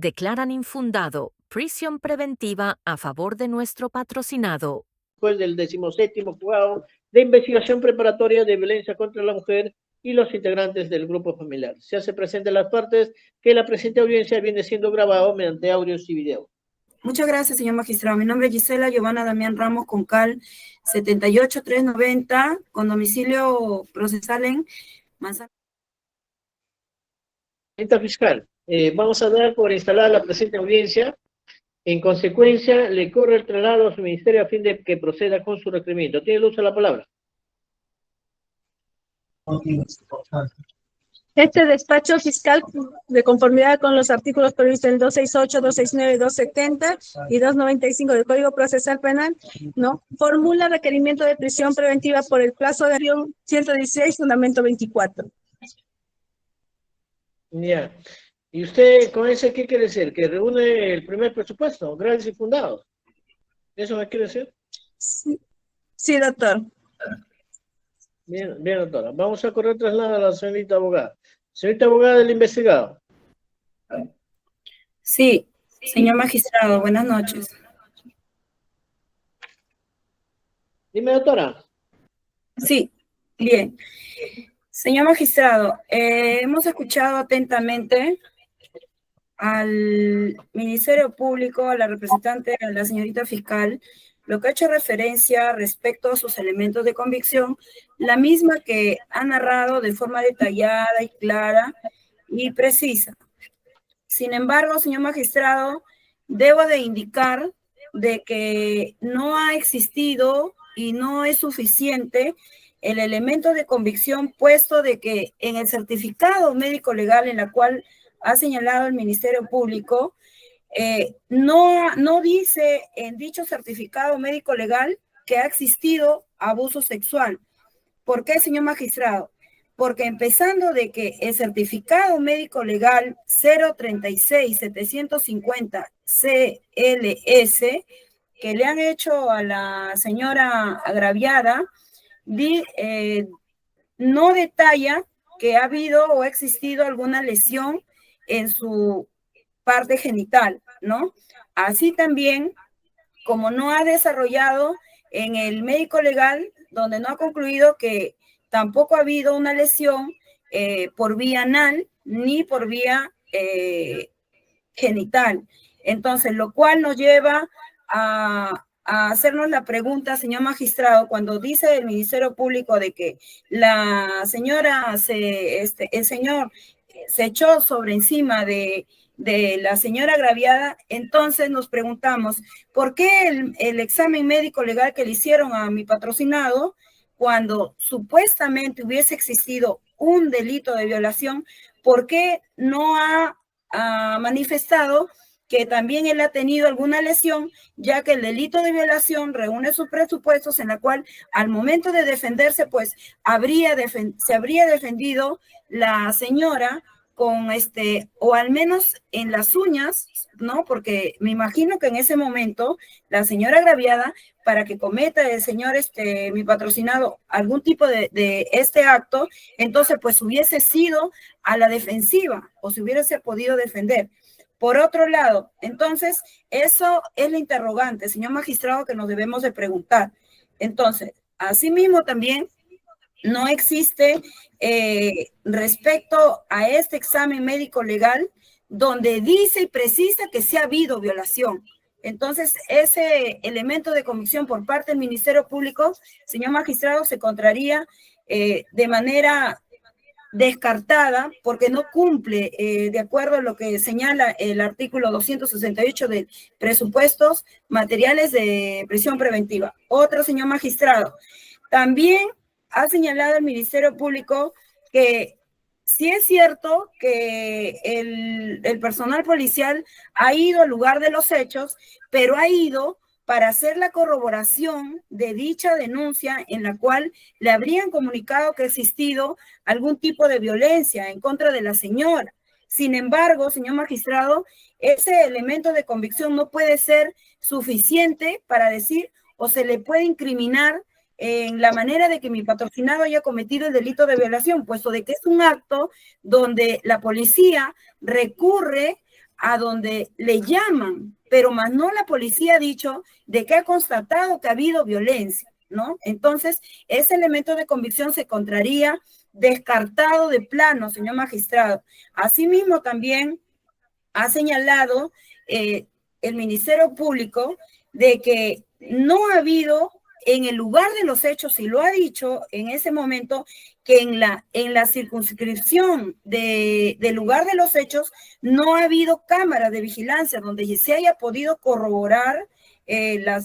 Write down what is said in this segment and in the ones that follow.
declaran infundado prisión preventiva a favor de nuestro patrocinado. Después del 17º juzgado de investigación preparatoria de violencia contra la mujer y los integrantes del grupo familiar. Se hace presente a las partes que la presente audiencia viene siendo grabado mediante audios y video. Muchas gracias, señor magistrado. Mi nombre es Gisela Giovanna Damián Ramos Concal, 78390, con domicilio procesal en Manzana. Señorita fiscal, vamos a dar por instalada la presente audiencia. En consecuencia, le corre el traslado a su ministerio a fin de que proceda con su requerimiento. Tiene el uso de la palabra. Este despacho fiscal, de conformidad con los artículos previstos en 268, 269, 270 y 295 del Código Procesal Penal, ¿no?, formula requerimiento de prisión preventiva por el plazo de 116, fundamento 24. Ya. ¿Y usted con ese qué quiere decir? ¿Que reúne el primer presupuesto, graves y fundados? ¿Eso me quiere decir? Sí, sí, doctor. Bien, bien, doctora. Vamos a correr traslado a la señorita abogada. Señorita abogada del investigado. Sí, señor magistrado, buenas noches. Dime, doctora. Sí, bien. Señor magistrado, hemos escuchado atentamente al Ministerio Público, a la representante, a la señorita fiscal, lo que ha hecho referencia respecto a sus elementos de convicción, la misma que ha narrado de forma detallada y clara y precisa. Sin embargo, señor magistrado, debo de indicar de que no ha existido y no es suficiente el elemento de convicción puesto de que en el certificado médico legal en la cual ha señalado el Ministerio Público, no dice en dicho certificado médico legal que ha existido abuso sexual. ¿Por qué, señor magistrado? Porque empezando de que el certificado médico legal 036-750 CLS que le han hecho a la señora agraviada, no detalla que ha habido o ha existido alguna lesión en su parte genital, ¿no? Así también, como no ha desarrollado en el médico legal, donde no ha concluido que tampoco ha habido una lesión por vía anal ni por vía genital. Entonces, lo cual nos lleva a hacernos la pregunta, señor magistrado, cuando dice el Ministerio Público de que la señora, el señor se echó sobre encima de la señora agraviada, entonces nos preguntamos, ¿por qué el examen médico legal que le hicieron a mi patrocinado, cuando supuestamente hubiese existido un delito de violación, por qué no ha manifestado que también él ha tenido alguna lesión, ya que el delito de violación reúne sus presupuestos en la cual al momento de defenderse, pues se habría defendido la señora con o al menos en las uñas, ¿no? Porque me imagino que en ese momento la señora agraviada, para que cometa el señor, mi patrocinado, algún tipo de este acto, entonces pues hubiese sido a la defensiva o se hubiese podido defender. Por otro lado, entonces, eso es la interrogante, señor magistrado, que nos debemos de preguntar. Entonces, asimismo también no existe respecto a este examen médico legal donde dice y precisa que sí ha habido violación. Entonces, ese elemento de convicción por parte del Ministerio Público, señor magistrado, se encontraría de manera descartada porque no cumple de acuerdo a lo que señala el artículo 268 de presupuestos materiales de prisión preventiva. Otro, señor magistrado, también ha señalado el Ministerio Público que sí es cierto que el personal policial ha ido al lugar de los hechos, pero ha ido para hacer la corroboración de dicha denuncia en la cual le habrían comunicado que ha existido algún tipo de violencia en contra de la señora. Sin embargo, señor magistrado, ese elemento de convicción no puede ser suficiente para decir o se le puede incriminar en la manera de que mi patrocinado haya cometido el delito de violación, puesto de que es un acto donde la policía recurre a donde le llaman, pero más no la policía ha dicho de que ha constatado que ha habido violencia, ¿no? Entonces, ese elemento de convicción se encontraría descartado de plano, señor magistrado. Asimismo, también ha señalado el Ministerio Público de que no ha habido en el lugar de los hechos, y lo ha dicho en ese momento, que en la circunscripción del lugar de los hechos no ha habido cámaras de vigilancia donde se haya podido corroborar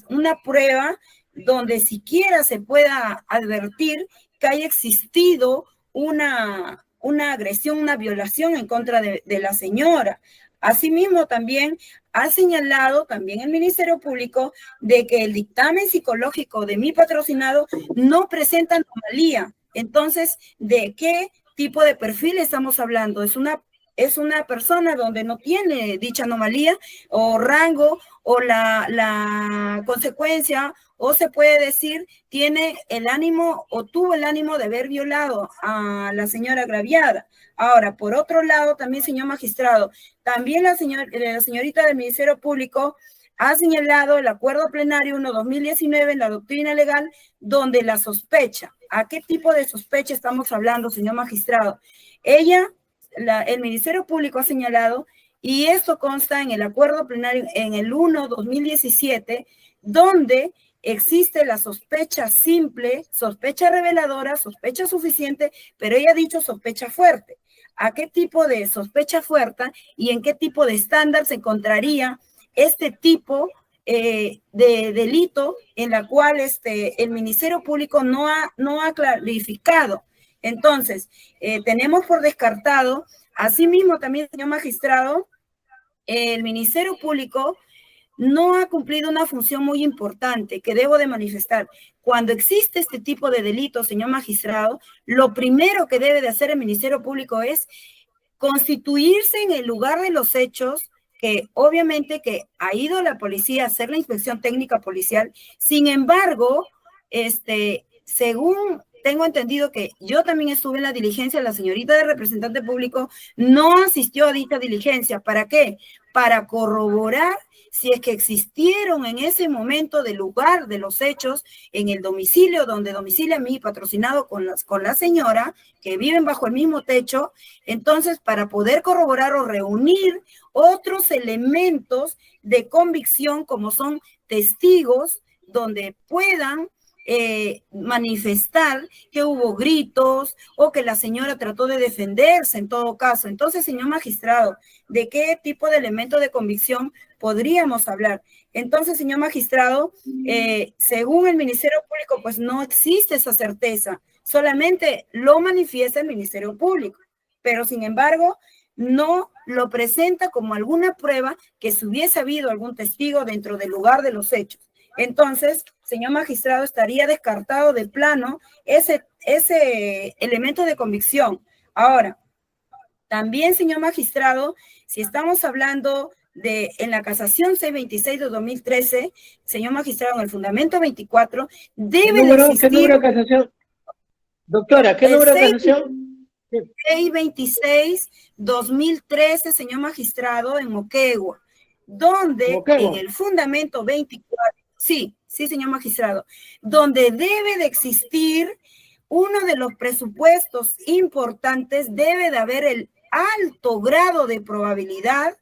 una prueba donde siquiera se pueda advertir que haya existido una agresión, una violación en contra de la señora. Asimismo, también ha señalado también el Ministerio Público de que el dictamen psicológico de mi patrocinado no presenta anomalía. Entonces, ¿de qué tipo de perfil estamos hablando? Es una persona donde no tiene dicha anomalía o rango o la consecuencia, o se puede decir, tiene el ánimo o tuvo el ánimo de haber violado a la señora agraviada. Ahora, por otro lado, también, señor magistrado, también la señorita del Ministerio Público ha señalado el acuerdo plenario 1/2019 en la doctrina legal, donde la sospecha, ¿a qué tipo de sospecha estamos hablando, señor magistrado? El Ministerio Público ha señalado, y esto consta en el acuerdo plenario en el 1/2017, donde existe la sospecha simple, sospecha reveladora, sospecha suficiente, pero ella ha dicho sospecha fuerte. ¿A qué tipo de sospecha fuerte y en qué tipo de estándar se encontraría este tipo de delito en la cual el Ministerio Público no ha clarificado? Entonces, tenemos por descartado, asimismo también, señor magistrado, el Ministerio Público no ha cumplido una función muy importante que debo de manifestar. Cuando existe este tipo de delitos, señor magistrado, lo primero que debe de hacer el Ministerio Público es constituirse en el lugar de los hechos, que obviamente que ha ido la policía a hacer la inspección técnica policial. Sin embargo, según tengo entendido que yo también estuve en la diligencia, la señorita de representante público no asistió a dicha diligencia. ¿Para qué? Para corroborar si es que existieron en ese momento del lugar de los hechos, en el domicilio donde domicilia mi patrocinado con la señora, que viven bajo el mismo techo. Entonces, para poder corroborar o reunir otros elementos de convicción, como son testigos, donde puedan manifestar que hubo gritos o que la señora trató de defenderse en todo caso. Entonces, señor magistrado, ¿de qué tipo de elemento de convicción podríamos hablar? Entonces, señor magistrado, según el Ministerio Público, pues no existe esa certeza, solamente lo manifiesta el Ministerio Público, pero sin embargo, no lo presenta como alguna prueba que si hubiese habido algún testigo dentro del lugar de los hechos. Entonces, señor magistrado, estaría descartado de plano ese elemento de convicción. Ahora, también, señor magistrado, si estamos hablando en la casación 626 de 2013, señor magistrado, en el fundamento 24, debe de existir... ¿Qué número de casación? Doctora, ¿qué número de casación? 626-2013, señor magistrado, en Moquegua, donde en el fundamento 24, sí, señor magistrado, donde debe de existir uno de los presupuestos importantes, debe de haber el alto grado de probabilidad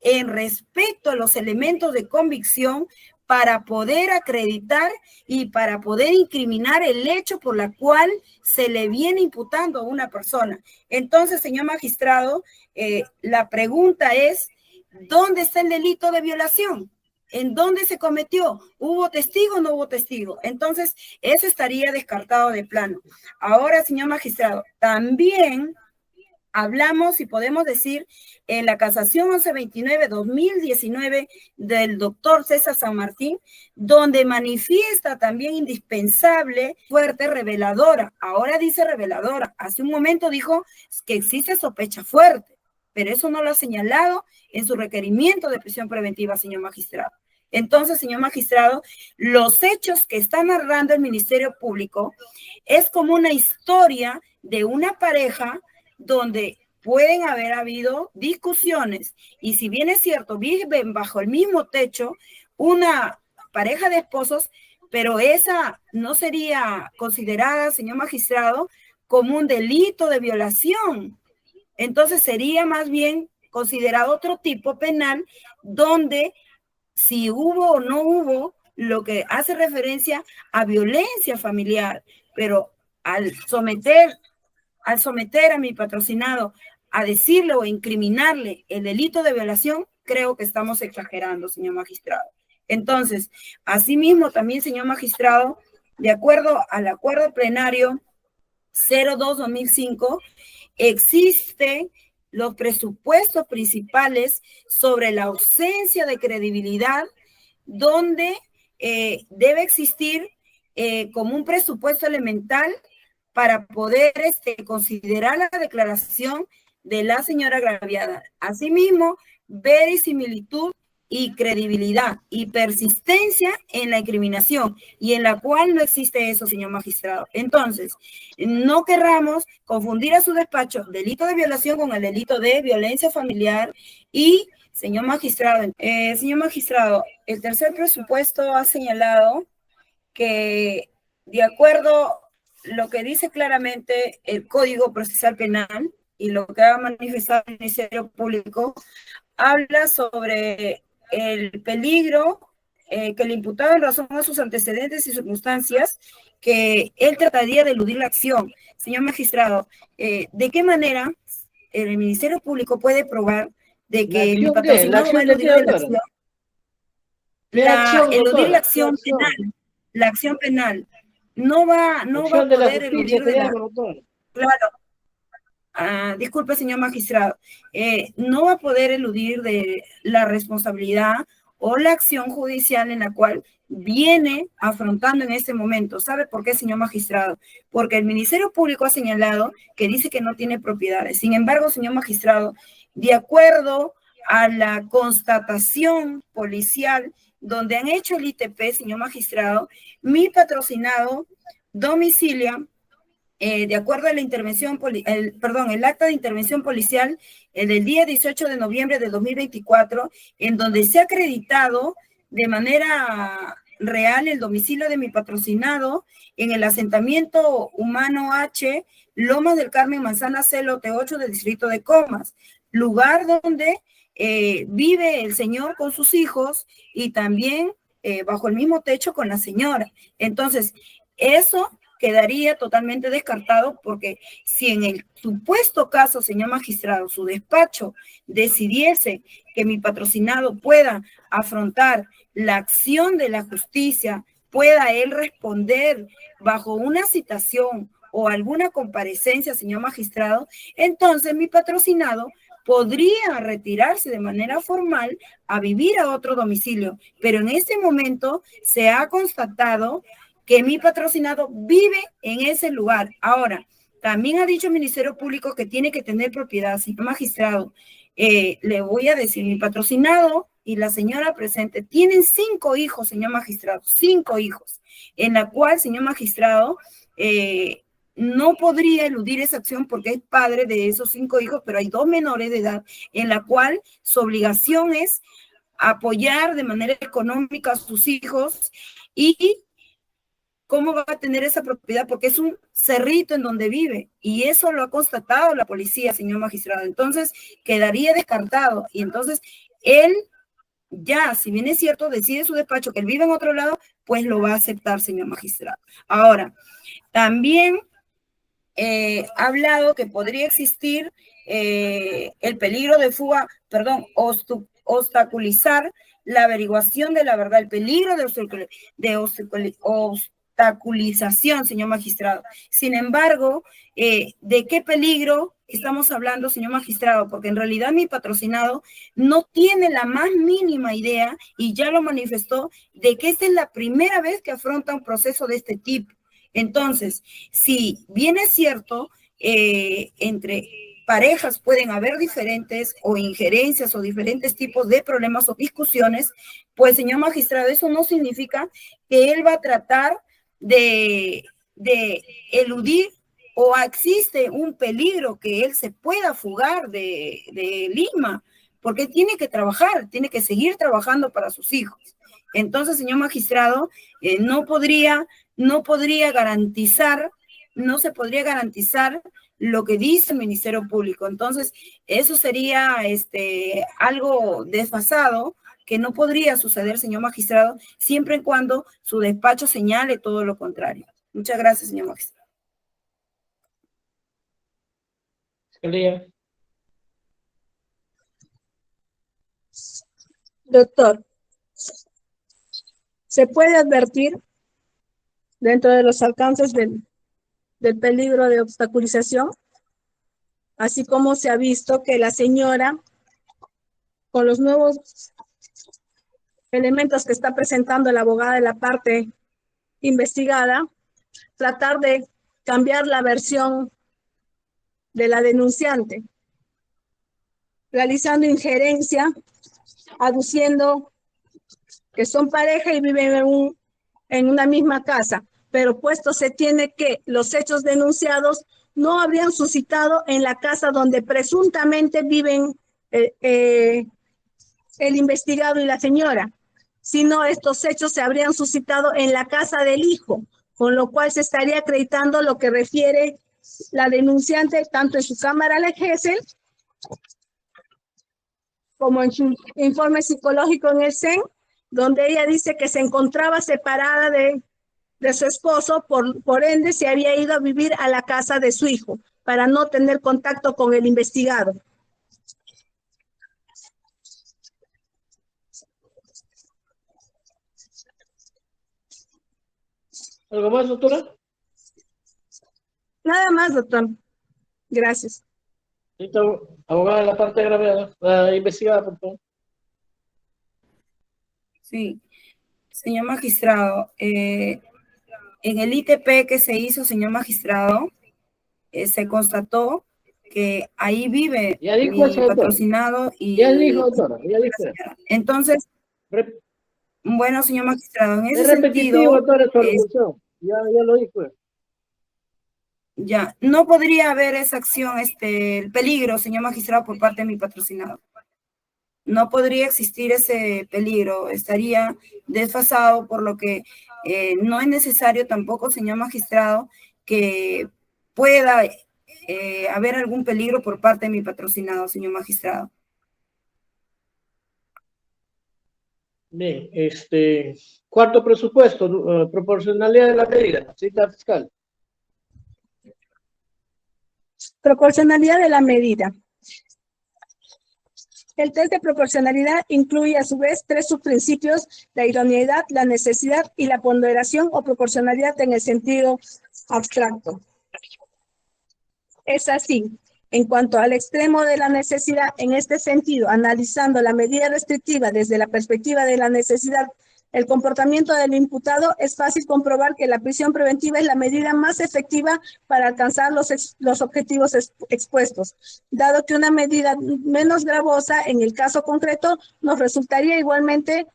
en respecto a los elementos de convicción para poder acreditar y para poder incriminar el hecho por la cual se le viene imputando a una persona. Entonces, señor magistrado, la pregunta es, ¿dónde está el delito de violación? ¿En dónde se cometió? ¿Hubo testigo o no hubo testigo? Entonces, eso estaría descartado de plano. Ahora, señor magistrado, también hablamos y podemos decir en la casación 1129-2019 del doctor César San Martín, donde manifiesta también indispensable, fuerte, reveladora. Ahora dice reveladora. Hace un momento dijo que existe sospecha fuerte, pero eso no lo ha señalado en su requerimiento de prisión preventiva, señor magistrado. Entonces, señor magistrado, los hechos que está narrando el Ministerio Público es como una historia de una pareja donde pueden haber habido discusiones, y si bien es cierto, viven bajo el mismo techo una pareja de esposos, pero esa no sería considerada, señor magistrado, como un delito de violación. Entonces sería más bien considerado otro tipo penal, donde si hubo o no hubo lo que hace referencia a violencia familiar, pero al someter a mi patrocinado a decirle o incriminarle el delito de violación, creo que estamos exagerando, señor magistrado. Entonces, asimismo también, señor magistrado, de acuerdo al acuerdo plenario 02-2005, existen los presupuestos principales sobre la ausencia de credibilidad, donde debe existir como un presupuesto elemental para poder considerar la declaración de la señora agraviada. Asimismo, verisimilitud y credibilidad y persistencia en la incriminación, y en la cual no existe eso, señor magistrado. Entonces, no querramos confundir a su despacho delito de violación con el delito de violencia familiar. Y, señor magistrado, el tercer presupuesto ha señalado que, de acuerdo a lo que dice claramente el Código Procesal Penal y lo que ha manifestado el Ministerio Público, habla sobre el peligro que el imputado, en razón a sus antecedentes y circunstancias, que él trataría de eludir la acción. Señor magistrado, ¿de qué manera el Ministerio Público puede probar de que mi patrocinado va a eludir la acción? Eludir la acción penal. La acción penal no va a poder eludir de la... Claro. Disculpe, señor magistrado, no va a poder eludir de la responsabilidad o la acción judicial en la cual viene afrontando en este momento. ¿Sabe por qué, señor magistrado? Porque el Ministerio Público ha señalado que dice que no tiene propiedades. Sin embargo, señor magistrado, de acuerdo a la constatación policial donde han hecho el ITP, señor magistrado, mi patrocinado domicilia, de acuerdo a la intervención, el acta de intervención policial del día 18 de noviembre de 2024, en donde se ha acreditado de manera real el domicilio de mi patrocinado en el asentamiento humano H, Lomas del Carmen, Manzana C, lote 8 del distrito de Comas, lugar donde vive el señor con sus hijos y también bajo el mismo techo con la señora. Entonces, eso quedaría totalmente descartado, porque si en el supuesto caso, señor magistrado, su despacho decidiese que mi patrocinado pueda afrontar la acción de la justicia, pueda él responder bajo una citación o alguna comparecencia, señor magistrado, entonces mi patrocinado podría retirarse de manera formal a vivir a otro domicilio, pero en este momento se ha constatado que mi patrocinado vive en ese lugar. Ahora, también ha dicho el Ministerio Público que tiene que tener propiedad, señor magistrado. Le voy a decir, mi patrocinado y la señora presente tienen 5 hijos, señor magistrado, 5 hijos, en la cual, señor magistrado, no podría eludir esa acción porque es padre de esos 5 hijos, pero hay 2 menores de edad, en la cual su obligación es apoyar de manera económica a sus hijos. Y ¿cómo va a tener esa propiedad? Porque es un cerrito en donde vive, y eso lo ha constatado la policía, señor magistrado. Entonces, quedaría descartado, y entonces él ya, si bien es cierto, decide su despacho que él vive en otro lado, pues lo va a aceptar, señor magistrado. Ahora, también ha hablado que podría existir el peligro de fuga, obstaculizar la averiguación de la verdad, el peligro de obstaculización, señor magistrado. Sin embargo, ¿de qué peligro estamos hablando, señor magistrado? Porque en realidad mi patrocinado no tiene la más mínima idea, y ya lo manifestó, de que esta es la primera vez que afronta un proceso de este tipo. Entonces, si bien es cierto, entre parejas pueden haber diferentes o injerencias o diferentes tipos de problemas o discusiones, pues, señor magistrado, eso no significa que él va a tratar de eludir o existe un peligro que él se pueda fugar de Lima, porque tiene que trabajar, tiene que seguir trabajando para sus hijos. Entonces, señor magistrado, no podría garantizar, no se podría garantizar lo que dice el Ministerio Público. Entonces, eso sería algo desfasado que no podría suceder, señor magistrado, siempre y cuando su despacho señale todo lo contrario. Muchas gracias, señor magistrado. Fiscalía. Doctor, se puede advertir dentro de los alcances del peligro de obstaculización, así como se ha visto que la señora, con los nuevos elementos que está presentando la abogada de la parte investigada, tratar de cambiar la versión de la denunciante, realizando injerencia, aduciendo que son pareja y viven en una misma casa, pero puesto se tiene que los hechos denunciados no habrían suscitado en la casa donde presuntamente viven el investigado y la señora, sino estos hechos se habrían suscitado en la casa del hijo, con lo cual se estaría acreditando lo que refiere la denunciante tanto en su cámara la Gesell como en su informe psicológico en el CEN, donde ella dice que se encontraba separada de su esposo, por ende se había ido a vivir a la casa de su hijo para no tener contacto con el investigado. ¿Algo más, doctora? Nada más, doctor. Gracias. Abogada de la parte agraviada, investigada, por favor. Sí, señor magistrado, en el ITP que se hizo, señor magistrado, se constató que ahí vive Ya dijo mi eso, doctor. Patrocinado y... Ya dijo, doctora, ya dijo. Entonces, bueno, señor magistrado, en ese Es repetitivo, sentido, doctora, su argumentación. Ya lo dijo. ya, no podría haber esa acción, el peligro, señor magistrado, por parte de mi patrocinado. No podría existir ese peligro, estaría desfasado, por lo que no es necesario tampoco, señor magistrado, que pueda haber algún peligro por parte de mi patrocinado, señor magistrado. Bien, cuarto presupuesto, proporcionalidad de la medida, cita fiscal. Proporcionalidad de la medida. El test de proporcionalidad incluye a su vez tres subprincipios: la idoneidad, la necesidad y la ponderación o proporcionalidad en el sentido abstracto. Es así, en cuanto al extremo de la necesidad, en este sentido, analizando la medida restrictiva desde la perspectiva de la necesidad, el comportamiento del imputado, es fácil comprobar que la prisión preventiva es la medida más efectiva para alcanzar los objetivos expuestos, dado que una medida menos gravosa, en el caso concreto, no resultaría igualmente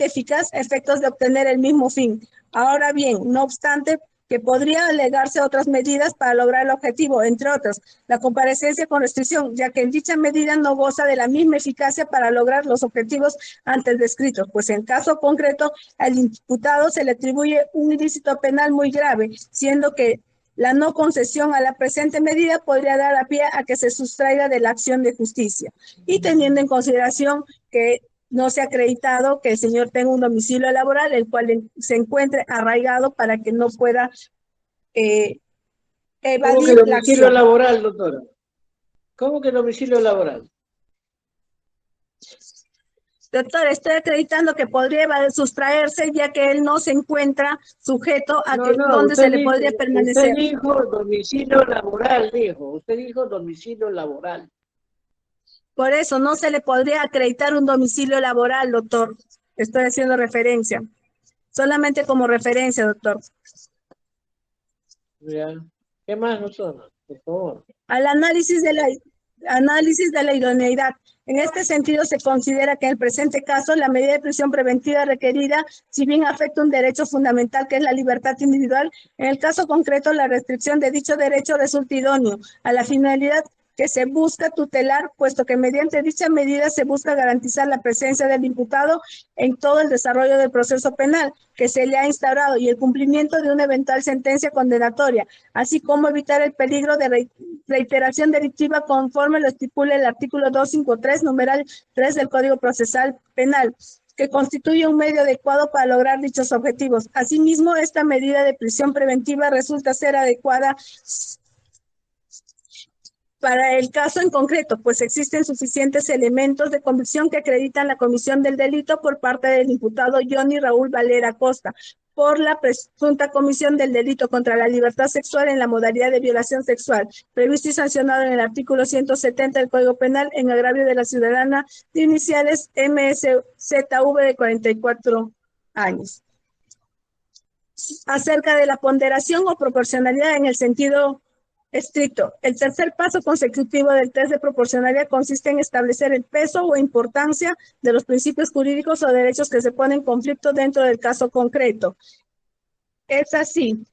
eficaz a efectos de obtener el mismo fin. Ahora bien, no obstante, que podría alegarse otras medidas para lograr el objetivo, entre otras, la comparecencia con restricción, ya que en dicha medida no goza de la misma eficacia para lograr los objetivos antes descritos, pues en caso concreto al imputado se le atribuye un ilícito penal muy grave, siendo que la no concesión a la presente medida podría dar a pie a que se sustraiga de la acción de justicia. Y teniendo en consideración que no se ha acreditado que el señor tenga un domicilio laboral, el cual se encuentre arraigado para que no pueda evadir ¿Cómo que la domicilio acción. laboral, doctora? ¿Cómo que domicilio laboral? Doctor, estoy acreditando que podría sustraerse, ya que él no se encuentra sujeto a donde se le podría permanecer. Usted dijo domicilio laboral, dijo. Usted dijo domicilio laboral. Por eso no se le podría acreditar un domicilio laboral, doctor. Estoy haciendo referencia. Solamente como referencia, doctor. Ya. ¿Qué más, doctora? Por favor. Al análisis de análisis de la idoneidad. En este sentido, se considera que en el presente caso, la medida de prisión preventiva requerida, si bien afecta un derecho fundamental que es la libertad individual, en el caso concreto, la restricción de dicho derecho resulta idóneo a la finalidad que se busca tutelar, puesto que mediante dicha medida se busca garantizar la presencia del imputado en todo el desarrollo del proceso penal que se le ha instaurado y el cumplimiento de una eventual sentencia condenatoria, así como evitar el peligro de reiteración delictiva conforme lo estipula el artículo 253, numeral 3 del Código Procesal Penal, que constituye un medio adecuado para lograr dichos objetivos. Asimismo, esta medida de prisión preventiva resulta ser adecuada para el caso en concreto, pues existen suficientes elementos de convicción que acreditan la comisión del delito por parte del imputado Johnny Raúl Valera Costa por la presunta comisión del delito contra la libertad sexual en la modalidad de violación sexual, previsto y sancionado en el artículo 170 del Código Penal en agravio de la ciudadana de iniciales MSZV de 44 años. Acerca de la ponderación o proporcionalidad en el sentido estricto. El tercer paso consecutivo del test de proporcionalidad consiste en establecer el peso o importancia de los principios jurídicos o derechos que se ponen en conflicto dentro del caso concreto. Es así.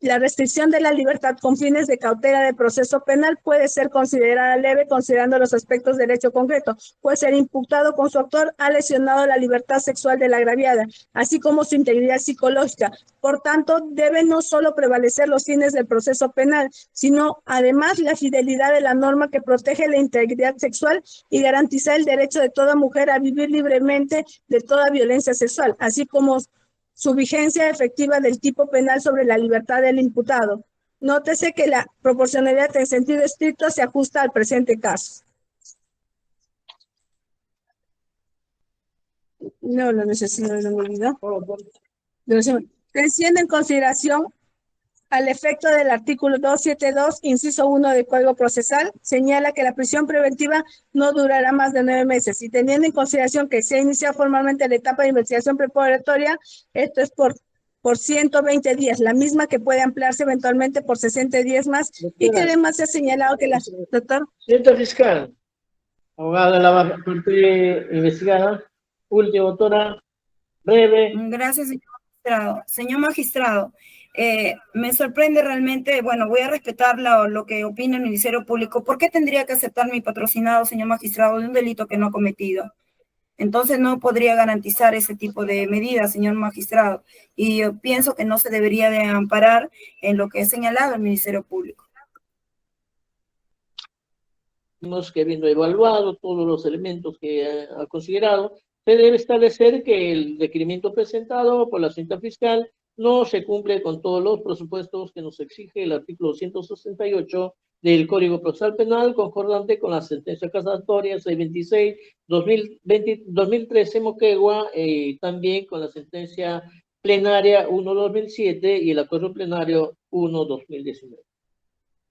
La restricción de la libertad con fines de cautela de proceso penal puede ser considerada leve considerando los aspectos del hecho concreto. Puede ser imputado con su autor ha lesionado la libertad sexual de la agraviada, así como su integridad psicológica. Por tanto, deben no solo prevalecer los fines del proceso penal, sino además la fidelidad de la norma que protege la integridad sexual y garantiza el derecho de toda mujer a vivir libremente de toda violencia sexual, así como su vigencia efectiva del tipo penal sobre la libertad del imputado. Nótese que la proporcionalidad en sentido estricto se ajusta al presente caso. No lo necesito, no me olvidó. Teniendo en consideración al efecto del artículo 272, inciso 1 del Código Procesal, señala que la prisión preventiva no durará más de 9 meses. Y teniendo en consideración que se ha iniciado formalmente la etapa de investigación preparatoria, esto es por 120 días, la misma que puede ampliarse eventualmente por 60 días más. Doctora, y que además se ha señalado que la... Doctor. Señor fiscal, abogado de la parte investigada, última, doctora, breve. Gracias, señor magistrado. Señor magistrado, me sorprende realmente, bueno, voy a respetar lo que opina el Ministerio Público. ¿Por qué tendría que aceptar mi patrocinado, señor magistrado, de un delito que no ha cometido? Entonces no podría garantizar ese tipo de medidas, señor magistrado. Y yo pienso que no se debería de amparar en lo que ha señalado el Ministerio Público. Que habiendo evaluado todos los elementos que ha considerado, se debe establecer que el requerimiento presentado por la señora fiscal no se cumple con todos los presupuestos que nos exige el artículo 168 del Código Procesal Penal, concordante con la sentencia casatoria 626-2013 Moquegua, también con la sentencia plenaria 1-2007 y el acuerdo plenario 1-2019.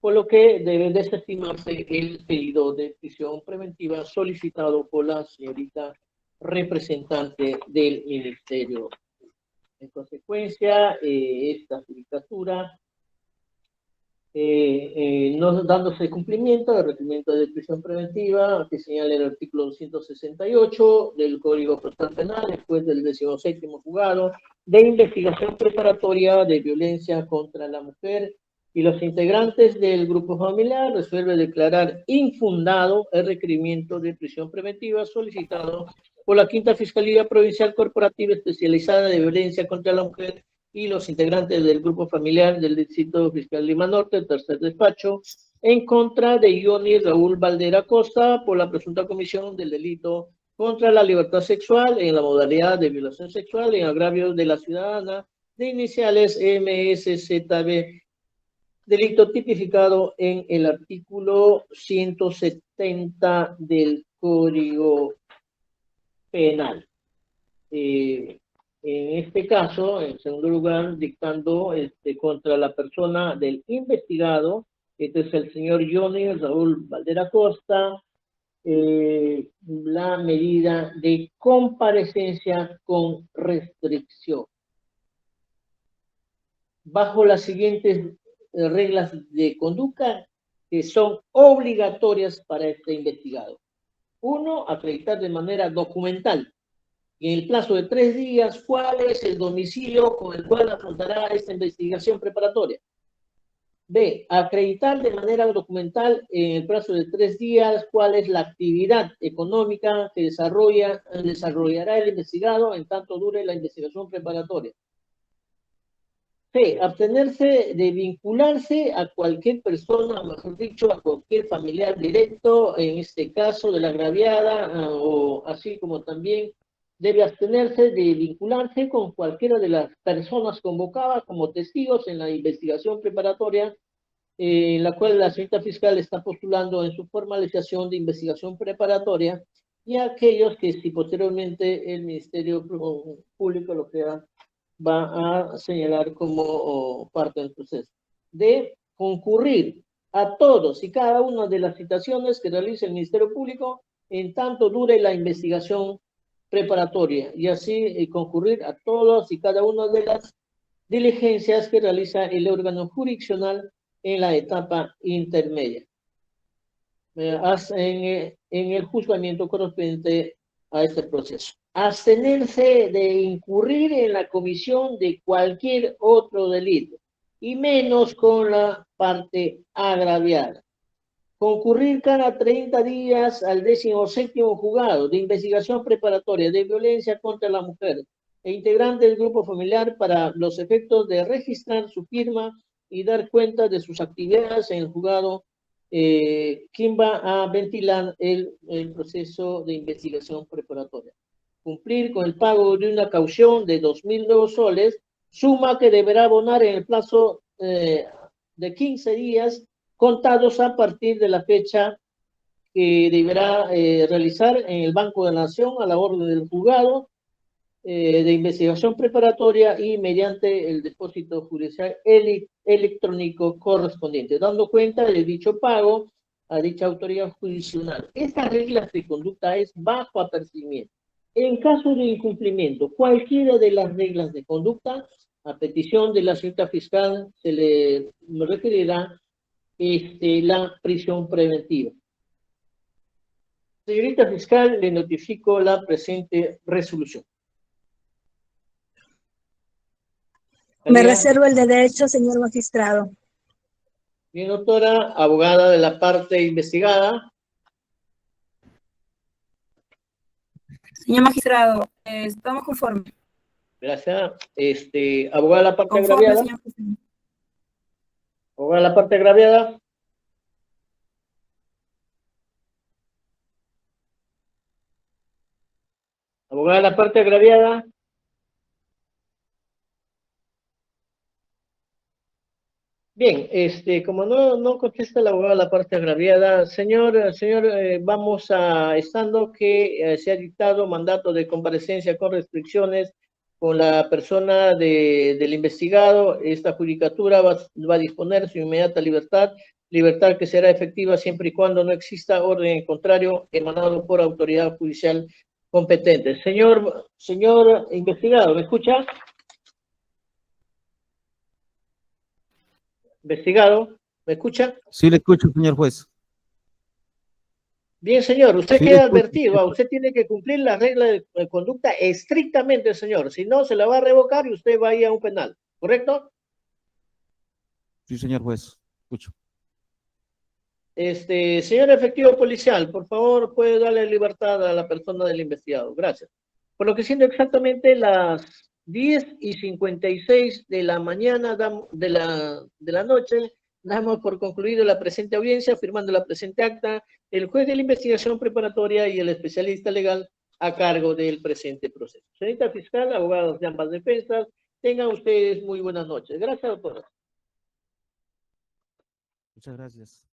Por lo que debe desestimarse el pedido de prisión preventiva solicitado por la señorita representante del Ministerio. En consecuencia, esta judicatura, no dándose cumplimiento al requerimiento de prisión preventiva que señala el artículo 268 del Código Procesal Penal, después del 17º juzgado de investigación preparatoria de violencia contra la mujer, y los integrantes del grupo familiar resuelve declarar infundado el requerimiento de prisión preventiva solicitado por la Quinta Fiscalía Provincial Corporativa Especializada de Violencia contra la Mujer y los integrantes del grupo familiar del Distrito Fiscal Lima Norte, el tercer despacho, en contra de Johnny Raúl Valera Costa por la presunta comisión del delito contra la libertad sexual en la modalidad de violación sexual en agravio de la ciudadana de iniciales MSZB, delito tipificado en el artículo 170 del Código Penal. En este caso, en segundo lugar, dictando contra la persona del investigado, este es el señor Johnny Raúl Valera Costa, la medida de comparecencia con restricción. Bajo las siguientes reglas de conducta, que son obligatorias para este investigado. Uno, acreditar de manera documental, y en el plazo de 3 días, cuál es el domicilio con el cual afrontará esta investigación preparatoria. B, acreditar de manera documental en el plazo de 3 días cuál es la actividad económica que desarrollará el investigado en tanto dure la investigación preparatoria. C, abstenerse de vincularse a cualquier persona, mejor dicho, a cualquier familiar directo, en este caso de la agraviada, o así como también debe abstenerse de vincularse con cualquiera de las personas convocadas como testigos en la investigación preparatoria, en la cual la señorita fiscal está postulando en su formalización de investigación preparatoria, y aquellos que si posteriormente el Ministerio Público lo crea, va a señalar como parte del proceso. De concurrir a todos y cada una de las citaciones que realice el Ministerio Público en tanto dure la investigación preparatoria, y así concurrir a todas y cada una de las diligencias que realiza el órgano jurisdiccional en la etapa intermedia, en el juzgamiento correspondiente a este proceso. Abstenerse de incurrir en la comisión de cualquier otro delito, y menos con la parte agraviada. Concurrir cada 30 días al 17º juzgado de investigación preparatoria de violencia contra la mujer e integrante del grupo familiar para los efectos de registrar su firma y dar cuenta de sus actividades en el juzgado, quien va a ventilar el proceso de investigación preparatoria. Cumplir con el pago de una caución de 2.000 nuevos soles, suma que deberá abonar en el plazo de 15 días contados a partir de la fecha que deberá realizar en el Banco de la Nación a la orden del juzgado de investigación preparatoria y mediante el depósito judicial electrónico correspondiente, dando cuenta de dicho pago a dicha autoridad jurisdiccional. Estas reglas de conducta es bajo apercibimiento. En caso de incumplimiento, cualquiera de las reglas de conducta, a petición de la señorita fiscal, se le requerirá la prisión preventiva. Señorita fiscal, le notifico la presente resolución. Me reservo el derecho, señor magistrado. Bien, doctora, abogada de la parte investigada. Señor magistrado, estamos conformes. Gracias. Abogada de la parte Conforme, agraviada. señor presidente. Abogada de la parte agraviada. Abogada de la parte agraviada. Bien, como no contesta la abogada de la parte agraviada, señor, vamos estando que se ha dictado mandato de comparecencia con restricciones con la persona del investigado. Esta judicatura va a disponer su inmediata libertad que será efectiva siempre y cuando no exista orden en contrario emanado por autoridad judicial competente. Señor investigado, ¿me escucha? Investigado, ¿me escucha? Sí, le escucho, señor juez. Bien, señor, usted Sí, queda escucho. advertido. Usted tiene que cumplir las reglas de conducta estrictamente, señor. Si no, se la va a revocar y usted va a ir a un penal. ¿Correcto? Sí, señor juez. Escucho. Señor efectivo policial, por favor, puede darle libertad a la persona del investigado. Gracias. Por lo que siendo exactamente las 10:56 de la mañana de la noche, damos por concluido la presente audiencia, firmando la presente acta, el juez de la investigación preparatoria y el especialista legal a cargo del presente proceso. Señorita fiscal, abogados de ambas defensas, tengan ustedes muy buenas noches. Gracias, doctora. Muchas gracias.